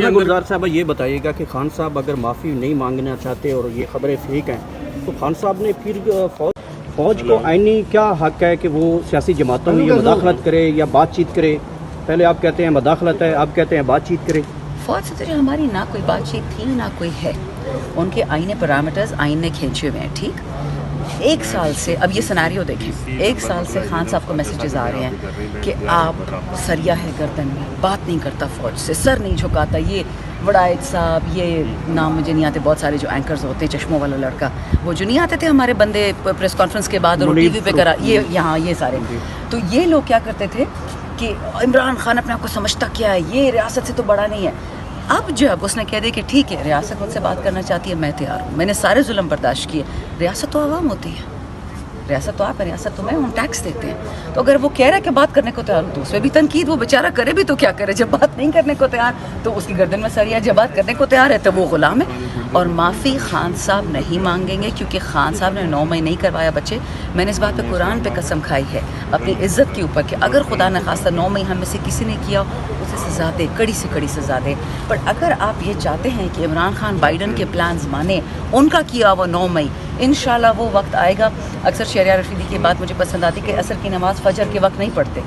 गुलजार साहब ये बताइएगा कि खान साहब अगर माफ़ी नहीं मांगना चाहते और ये खबरें फेक हैं तो खान साहब ने फिर फौज को आईनी क्या हक है कि वो सियासी जमातों में ये मुदाखलत करे या बातचीत करे? पहले आप कहते हैं मुदाखलत है, आप कहते हैं बातचीत करे। फौज से तो हमारी ना कोई बातचीत थी ना कोई है, उनके आईने पैरामीटर्स आइन ने खींचे हुए हैं। ठीक, एक साल से अब ये सिनेरियो देखें, एक साल से खान साहब को मैसेजेस आ रहे हैं कि आप सरिया है गर्दन में, बात नहीं करता फौज से, सर नहीं झुकाता। ये वड़ाइद साहब, ये नाम मुझे नहीं आते, बहुत सारे जो एंकर्स होते हैं, चश्मों वाला लड़का, वो जो नहीं आते थे हमारे बंदे प्रेस कॉन्फ्रेंस के बाद और टीवी पे करा, ये यहाँ ये सारे, तो ये लोग क्या करते थे कि इमरान खान अपने आप को समझता क्या है, ये रियासत से तो बड़ा नहीं है। अब जब उसने कह दिया कि ठीक है रियासत मुझसे बात करना चाहती है, मैं तैयार हूँ, मैंने सारे जुल्म बर्दाश्त किए, रियासत तो आवाम होती है, रियासत तो आप है, रियासत तो मैं, हम टैक्स देते हैं। तो अगर वो कह रहा है कि बात करने को तैयार हूँ तो उसमें भी तनकीद, वो बेचारा करे भी तो क्या करे, जब बात नहीं करने को तैयार तो उसकी गर्दन में सरिया, जब बात करने को तैयार है तो वो गुलाम है। और माफ़ी खान साहब नहीं मांगेंगे क्योंकि खान साहब ने 9 मई नहीं करवाया बच्चे। मैंने इस बात पे कुरान पे कसम खाई है अपनी इज़्ज़त के ऊपर कि अगर खुदा न खास्ता 9 मई हम में से किसी ने किया उसे सज़ा दे, कड़ी से कड़ी सज़ा दे। पर अगर आप ये चाहते हैं कि इमरान खान बाइडन के प्लान्स माने, उनका किया हुआ 9 मई, इंशाल्लाह वो वक्त आएगा। अक्सर शहरियार रशीदी की बात मुझे पसंद आती कि असर की नमाज़ फजर के वक्त नहीं पढ़ते,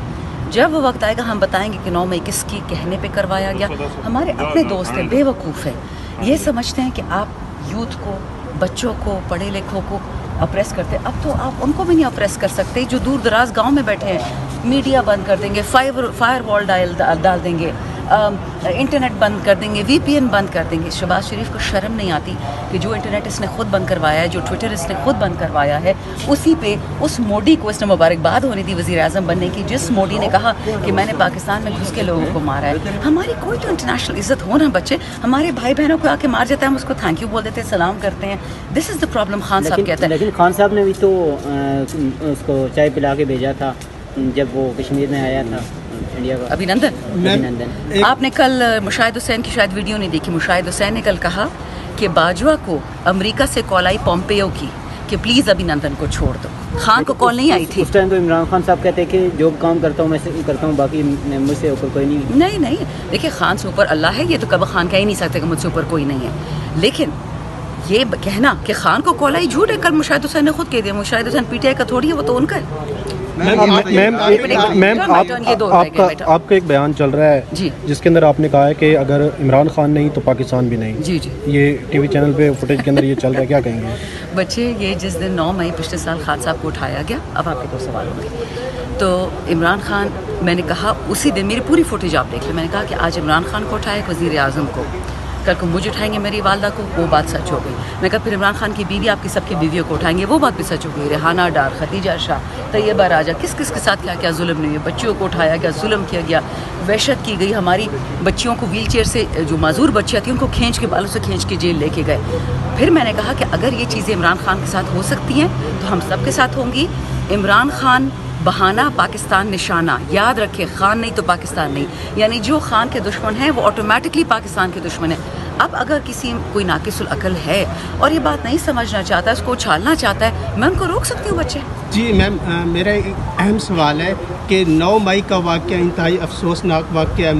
जब वो वक्त आएगा हम बताएंगे कि 9 मई किसकी कहने पे करवाया गया। हमारे अपने दोस्त हैं, बेवकूफ़ हैं, ये समझते हैं कि आप यूथ को, बच्चों को, पढ़े लिखों को अप्रेस करते। अब तो आप उनको भी नहीं अप्रेस कर सकते जो दूर दराज गाँव में बैठे हैं। मीडिया बंद कर देंगे, फायर वॉल डाल देंगे, इंटरनेट बंद कर देंगे, VPN बंद कर देंगे। शहबाज शरीफ को शर्म नहीं आती कि जो इंटरनेट इसने खुद बंद करवाया है, जो ट्विटर इसने खुद बंद करवाया है, उसी पे उस मोदी को इसने मुबारकबाद होनी थी वज़ीर आज़म बनने की, जिस मोदी ने कहा कि मैंने पाकिस्तान में घुस के लोगों को मारा है। हमारी कोई तो इंटरनेशनल इज़्ज़त हो ना बच्चे, हमारे भाई बहनों को आके मार जाता है, हम उसको थैंक यू बोल देते हैं, सलाम करते हैं। This is the problem. Khan साहब कहते हैं, लेकिन खान साहब ने भी तो उसको चाय पिला के भेजा था जब वो कश्मीर में आया था इंडिया का। अभिनंदन। आपने कल मुशाहिद हुसैन की शायद वीडियो नहीं देखी, मुशाहिद हुसैन ने कल कहा कि बाजवा को अमेरिका से कॉल आई पॉम्पेयो की कि प्लीज़ अभिनंदन को छोड़ दो। खान को कॉल नहीं आई थी उस टाइम तो इमरान खान साहब कहते कि जो काम करता हूँ मैं करता हूँ, बाकी मुझसे ऊपर कोई नहीं। नहीं, देखिए खान से ऊपर अल्लाह है, ये तो कभी खान कह ही नहीं सकते कि मुझसे ऊपर कोई नहीं है। लेकिन ये कहना कि खान को कॉल आई झूठ है। कल मुशाहिद हुसैन ने खुद कह दिया, मुशाहिद हुसैन PTI का थोड़ी है, वो तो उनका है। मैम आपका एक बयान चल रहा है जी, जिसके अंदर आपने कहा है कि अगर इमरान खान नहीं तो पाकिस्तान भी नहीं। जी, ये टीवी चैनल पे फुटेज के अंदर ये चल रहा है, क्या कहेंगे? बच्चे, ये जिस दिन 9 मई पिछले साल खान साहब को उठाया गया, अब आपके 2 सवाल होंगे। तो इमरान खान, मैंने कहा उसी दिन, मेरी पूरी फुटेज आप देख लें, मैंने कहा कि आज इमरान खान को उठाया, वज़ीर आज़म को, कल को मुझे उठाएंगे, मेरी वालदा को, वो बात सच हो गई। मैं कहा फिर इमरान खान की बीवी आपकी सबकी बीवियों को उठाएंगे, वो बात भी सच हो गई। रेहाना डार, खदीजा शाह, तैयबा राजा, किस किस के साथ क्या क्या जुल्म नहीं हुए, बच्चियों को उठाया गया, जुल्म किया गया, वहशत की गई। हमारी बच्चियों को व्हीलचेयर से, जो माजूर बच्चियाँ थी उनको खींच के, बालों से खींच के जेल लेके गए। फिर मैंने कहा कि अगर ये चीज़ें इमरान खान के साथ हो सकती हैं तो हम सब के साथ होंगी। इमरान खान बहाना, पाकिस्तान निशाना, याद रखें, खान नहीं तो पाकिस्तान नहीं, यानी जो खान के दुश्मन हैं वो ऑटोमेटिकली पाकिस्तान के दुश्मन है। अब अगर किसी कोई नाकिसुल अकल है और ये बात नहीं समझना चाहता है, उसको उछालना चाहता है, मैं उनको रोक सकती हूँ बच्चे। जी मैम, मेरा एक अहम सवाल है कि 9 मई का वाक़या इंतहाई अफसोसनाक वाक़या है।